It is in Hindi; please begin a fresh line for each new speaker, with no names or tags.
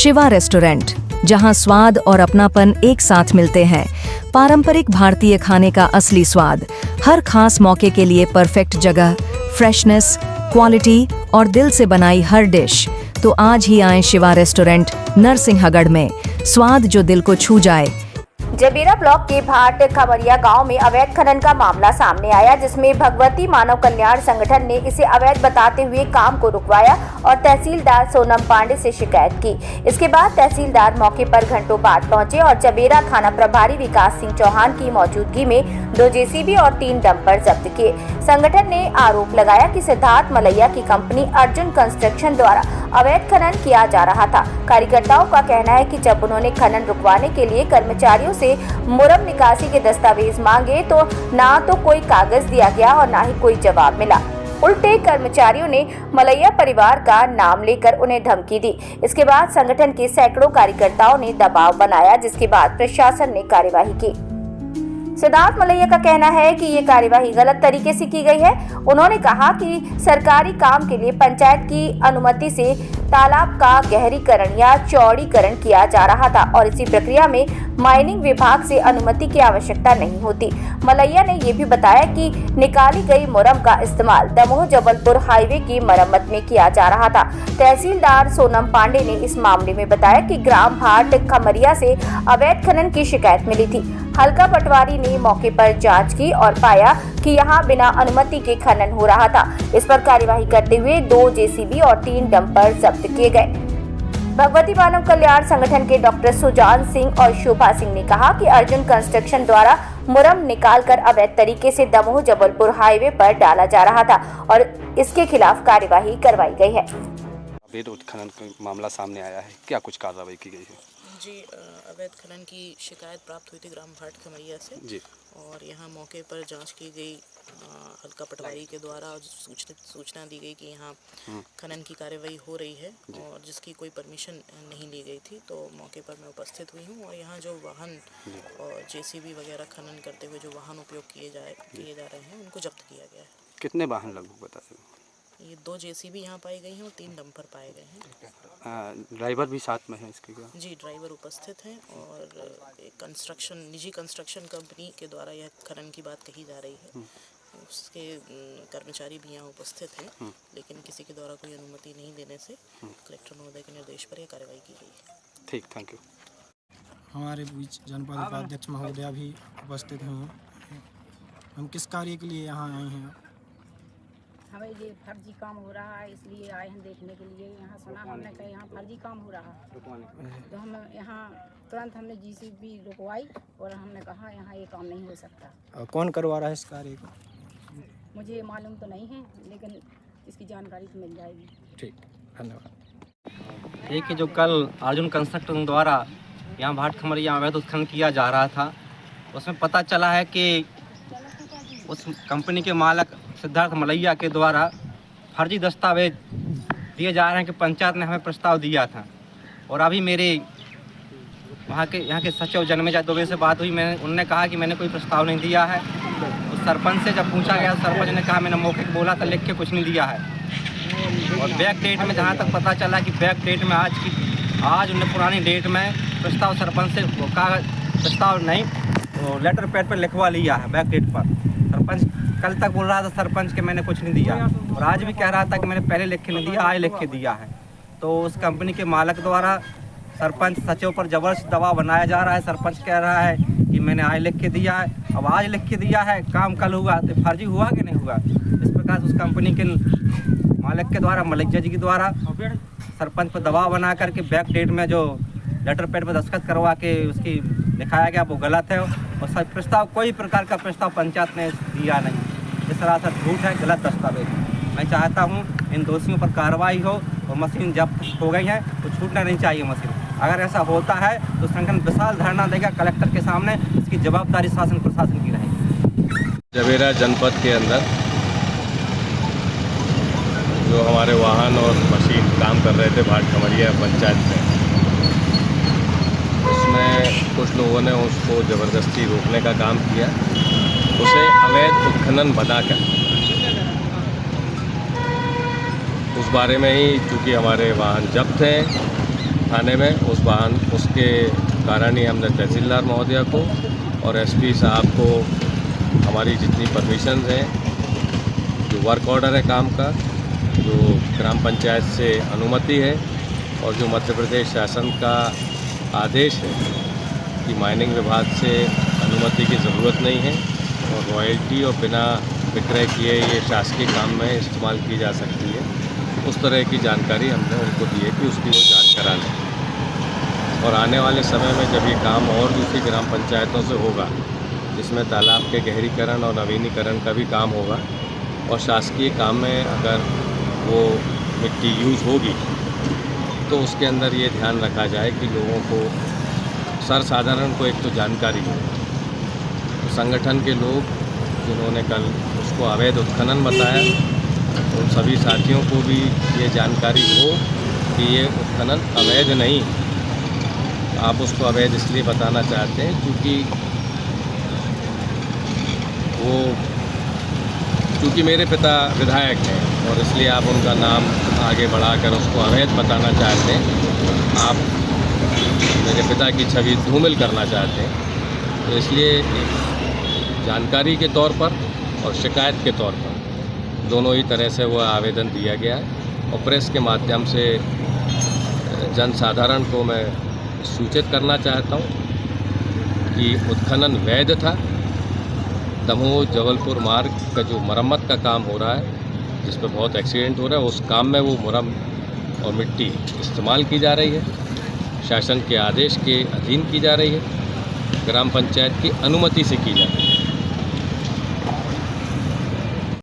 शिवा रेस्टोरेंट, जहां स्वाद और अपनापन एक साथ मिलते हैं। पारंपरिक भारतीय खाने का असली स्वाद, हर खास मौके के लिए परफेक्ट जगह, फ्रेशनेस, क्वालिटी और दिल से बनाई हर डिश। तो आज ही आएं शिवा रेस्टोरेंट, नरसिंहगढ़ में। स्वाद जो दिल को छू जाए।
जबीरा ब्लॉक के भाट खमरिया गांव में अवैध खनन का मामला सामने आया, जिसमें भगवती मानव कल्याण संगठन ने इसे अवैध बताते हुए काम को रुकवाया और तहसीलदार सोनम पांडे से शिकायत की। इसके बाद तहसीलदार मौके पर घंटों बाद पहुंचे और जबीरा थाना प्रभारी विकास सिंह चौहान की मौजूदगी में 2 जेसीबी और 3 डंपर जब्त किए। संगठन ने आरोप लगाया कि सिद्धार्थ मलैया की कंपनी अर्जुन कंस्ट्रक्शन द्वारा अवैध खनन किया जा रहा था। कार्यकर्ताओं का कहना है कि जब उन्होंने खनन रुकवाने के लिए कर्मचारियों से मुरम निकासी के दस्तावेज मांगे तो ना तो कोई कागज दिया गया और ना ही कोई जवाब मिला। उल्टे कर्मचारियों ने मलैया परिवार का नाम लेकर उन्हें धमकी दी। इसके बाद संगठन के सैकड़ों कार्यकर्ताओं ने दबाव बनाया, जिसके बाद प्रशासन ने कार्यवाही की। सिद्धार्थ मलैया का कहना है कि ये कार्यवाही गलत तरीके से की गई है। उन्होंने कहा कि सरकारी काम के लिए पंचायत की अनुमति से तालाब का गहरीकरण या चौड़ीकरण किया जा रहा था और इसी प्रक्रिया में माइनिंग विभाग से अनुमति की आवश्यकता नहीं होती। मलैया ने ये भी बताया कि निकाली गई मुरम का इस्तेमाल दमोह जबलपुर हाईवे की मरम्मत में किया जा रहा था। तहसीलदार सोनम पांडे ने इस मामले में बताया कि ग्राम भाट खमरिया से अवैध खनन की शिकायत मिली थी। हल्का पटवारी ने मौके पर जांच की और पाया कि यहां बिना अनुमति के खनन हो रहा था। इस पर कार्यवाही करते हुए 2 जेसीबी और 3 डंपर जब्त किए गए। भगवती मानव कल्याण संगठन के डॉक्टर सुजान सिंह और शोभा सिंह ने कहा कि अर्जुन कंस्ट्रक्शन द्वारा मुरम निकालकर अवैध तरीके से दमोह जबलपुर हाईवे पर डाला जा रहा था और इसके खिलाफ कार्यवाही करवाई गई है।
अवैध उत्खनन का मामला सामने आया है, क्या कुछ कार्रवाई की गई है?
जी, अवैध खनन की शिकायत प्राप्त हुई थी ग्राम भाट खमरिया से
जी, और
यहाँ मौके पर जांच की गई। हल्का पटवारी के द्वारा सूचना दी गई कि यहाँ खनन की कार्रवाई हो रही है और जिसकी कोई परमिशन नहीं ली गई थी। तो मौके पर मैं उपस्थित हुई हूँ और यहाँ जो वाहन और जेसीबी वगैरह खनन करते हुए जो वाहन उपयोग किए जा रहे हैं उनको जब्त किया गया है। कितने वाहन लगभग बता सकते? ये 2 जेसीबी यहाँ पाई गई हैं और 3 डंपर पाए गए हैं।
ड्राइवर भी साथ में है इसके क्या?
जी, ड्राइवर उपस्थित हैं और एक निजी कंस्ट्रक्शन कंपनी के द्वारा यह खनन की बात कही जा रही है। उसके कर्मचारी भी यहाँ उपस्थित हैं, लेकिन किसी के द्वारा कोई अनुमति नहीं देने से कलेक्टर महोदय के निर्देश पर यह कार्रवाई की गई है।
ठीक, थैंक यू।
हमारे बीच जनपद उपाध्यक्ष महोदया भी उपस्थित हैं। हम किस कार्य के लिए यहाँ आए हैं?
हमें ये फर्जी काम हो रहा है, इसलिए आए हैं देखने के लिए। यहाँ सुना हमने कहा यहाँ फर्जी काम हो रहा है, तो हम यहाँ तुरंत हमने जीसीबी रुकवाई और हमने कहा यहाँ ये काम नहीं हो सकता।
कौन करवा रहा है इस कार्य को?
मुझे मालूम तो नहीं है, लेकिन इसकी जानकारी तो मिल जाएगी।
ठीक, धन्यवाद।
एक जो कल अर्जुन कंस्ट्रक्शन द्वारा यहाँ भाट खमरिया अवैध उत्खनन किया जा रहा था, उसमें पता चला है कि उस कंपनी के मालिक सिद्धार्थ मलैया के द्वारा फर्जी दस्तावेज दिए जा रहे हैं कि पंचायत ने हमें प्रस्ताव दिया था। और अभी मेरे यहाँ के सचिव जन्मेजय दुबे से बात हुई, उन्होंने कहा कि मैंने कोई प्रस्ताव नहीं दिया है। उस सरपंच से जब पूछा गया, सरपंच ने कहा मैंने मौके पर बोला था, लिख के कुछ नहीं दिया है। और बैक डेट में जहाँ तक पता चला कि बैक डेट में आज उन्हें पुरानी डेट में प्रस्ताव सरपंच से प्रस्ताव नहीं, वो लेटर पैड पर लिखवा लिया है बैक डेट पर। सरपंच कल तक बोल रहा था सरपंच के मैंने कुछ नहीं दिया, और आज भी कह रहा था कि मैंने पहले लिख के नहीं दिया, आज लिख के दिया है। तो उस कंपनी के मालिक द्वारा सरपंच सचिव पर जबरदस्त दबाव बनाया जा रहा है। सरपंच कह रहा है कि मैंने आज लिख के दिया है, अब आज लिख के दिया है, काम कल हुआ, तो फर्जी हुआ कि नहीं हुआ? इस प्रकार से उस कंपनी के मालिक के द्वारा, मलैया जी के द्वारा सरपंच पर दबाव बना करके बैक डेट में जो लेटर पैड पर दस्तखत करवा के उसकी दिखाया गया वो गलत है। और सब प्रस्ताव, कोई प्रकार का प्रस्ताव पंचायत ने दिया नहीं। इस तरह से झूठ है, गलत दस्तावेज। मैं चाहता हूँ इन दोषियों पर कार्रवाई हो और मशीन जब्त हो गई है तो छूटना नहीं चाहिए मशीन। अगर ऐसा होता है तो संगठन विशाल धरना देगा कलेक्टर के सामने। इसकी जवाबदारी शासन प्रशासन की रहेगी।
जबीरा जनपद के अंदर जो हमारे वाहन और मशीन काम कर रहे थे भाट खमरिया पंचायत में, उसमें कुछ लोगों ने उसको ज़बरदस्ती रोकने का काम किया। उसे अवैध उत्खनन बनाकर उस बारे में ही, चूँकि हमारे वाहन जब्त हैं, थाने में उस वाहन उसके कारण ही हमने तहसीलदार महोदया को और एसपी साहब को हमारी जितनी परमिशन हैं, जो वर्क ऑर्डर है काम का, जो ग्राम पंचायत से अनुमति है और जो मध्य प्रदेश शासन का आदेश है कि माइनिंग विभाग से अनुमति की ज़रूरत नहीं है और रॉयल्टी और बिना विक्रय किए ये शासकीय काम में इस्तेमाल की जा सकती है, उस तरह की जानकारी हमने उनको दी है कि उसकी वो जांच करा लें। और आने वाले समय में जब ये काम और दूसरी ग्राम पंचायतों से होगा, जिसमें तालाब के गहरीकरण और नवीनीकरण का भी काम होगा और शासकीय काम में अगर वो मिट्टी यूज़ होगी तो उसके अंदर ये ध्यान रखा जाए कि लोगों को सर्वसाधारण को एक तो जानकारी हो। तो संगठन के लोग जिन्होंने कल उसको अवैध उत्खनन बताया, उन सभी साथियों को भी ये जानकारी हो कि ये उत्खनन अवैध नहीं। आप उसको अवैध इसलिए बताना चाहते हैं क्योंकि मेरे पिता विधायक हैं और इसलिए आप उनका नाम आगे बढ़ाकर उसको अवैध बताना चाहते हैं। आप मेरे पिता की छवि धूमिल करना चाहते हैं। तो इसलिए जानकारी के तौर पर और शिकायत के तौर पर दोनों ही तरह से वह आवेदन दिया गया है और प्रेस के माध्यम से जनसाधारण को मैं सूचित करना चाहता हूँ कि उत्खनन वैध था। दमोह जबलपुर मार्ग का जो मरम्मत का काम हो रहा है, जिस पर बहुत एक्सीडेंट हो रहा है, उस काम में वो मुरम और मिट्टी इस्तेमाल की जा रही है, शासन के आदेश के अधीन की जा रही है, ग्राम पंचायत की अनुमति से की जा रही है।